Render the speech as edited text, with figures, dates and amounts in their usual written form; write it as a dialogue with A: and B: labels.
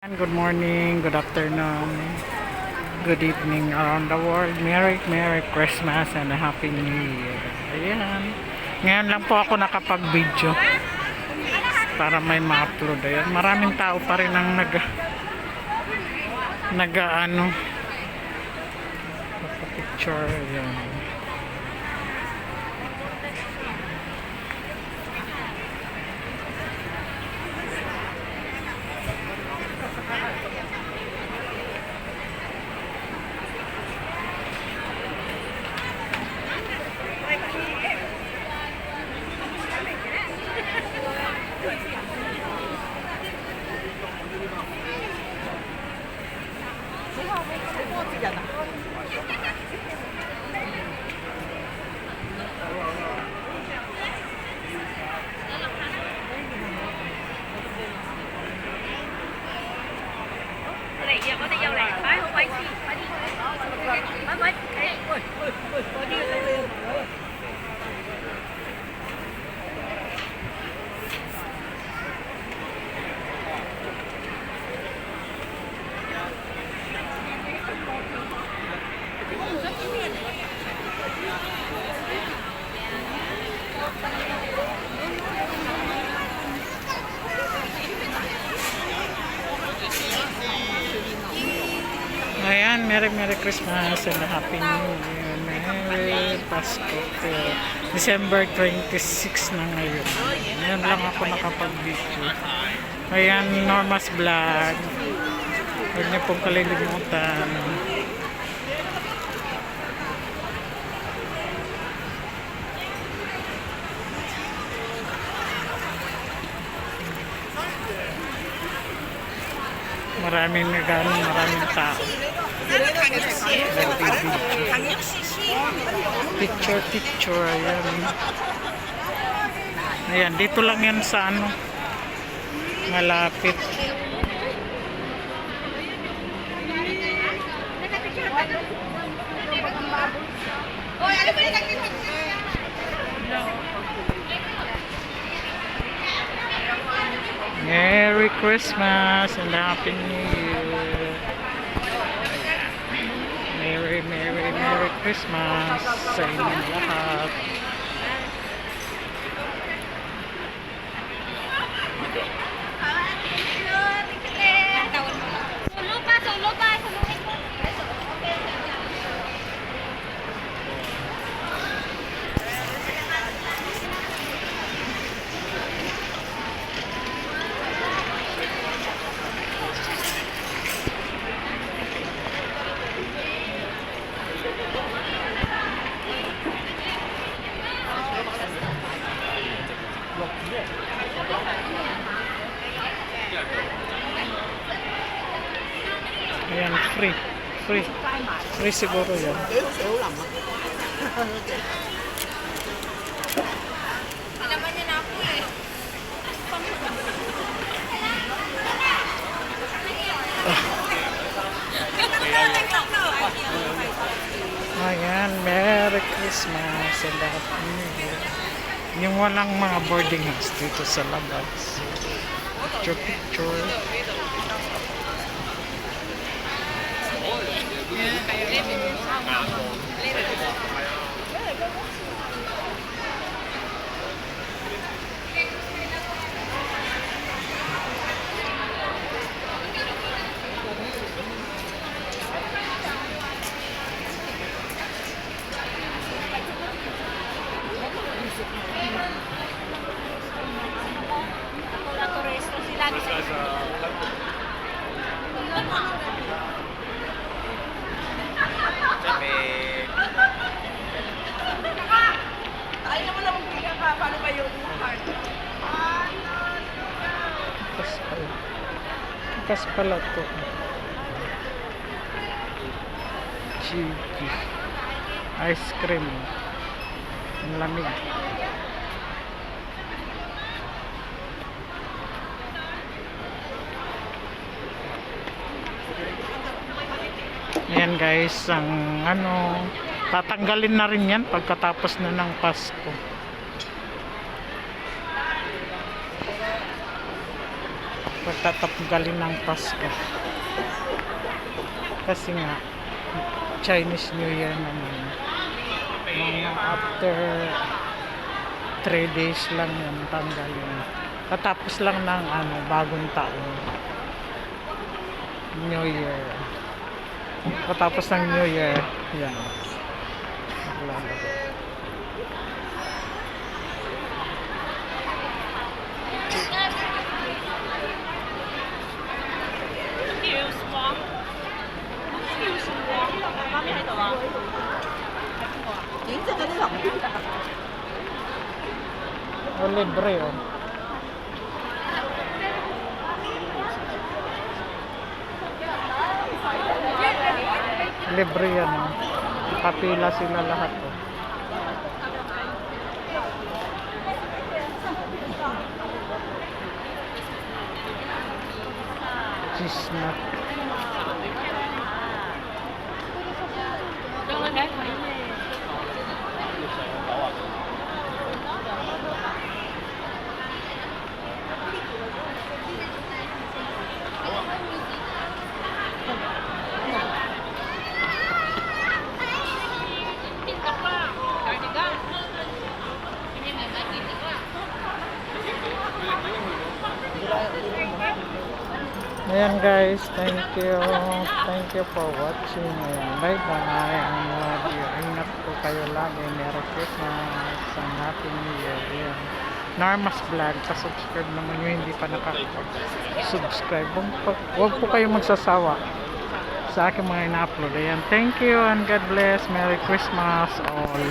A: And good morning, good afternoon, good evening around the world. Merry Christmas and a Happy New Year. Ayan. Ngayon lang po ako nakapag-video para may ma-upload. Ayan. Maraming tao pa rin ang picture. Ayan. Ayan, Merry Christmas and a Happy New Year. Merry Pasko. December 26 na ngayon. Ngayon lang ako nakapag-video. Ayan, Norma's Vlog. Huwag niyo pong kalilimutan. Maraming tao. Picture, ayan. Ayan, dito lang yan sa malapit. Merry Christmas and Happy New Year. Merry Christmas sa inyong lahat. Ayan, free siguro yan. Ayan, Merry Christmas and Happy New Year. Yung walang mga boarding house dito sa labas. Picture. Bukas pala to. Cheeky. Ice cream. Ang lamig. Ayan guys, ang tatanggalin na rin yan pagkatapos na ng Pasko. pagtatapgalin ng Pasko. Kasi nga, Chinese New Year naman. Mga after 3 days lang yung tanggalin. Katapos lang ng bagong taon. New Year. Katapos ng New Year, yan. Maglalaro. O, libre, oh. Libre yan, oh. Kapila sila lahat, oh. Cheese nut. Ayan guys, thank you for watching. Ayan, bye bye. Ang love you. Ingat po kayo lagi. Merry Christmas and Happy New Year. Ayan. Narmas Vlog, pa-subscribe naman yung hindi pa nakaka-subscribe. Huwag po kayong magsasawa sa aking mga ina-upload. Ayan, thank you and God bless. Merry Christmas all.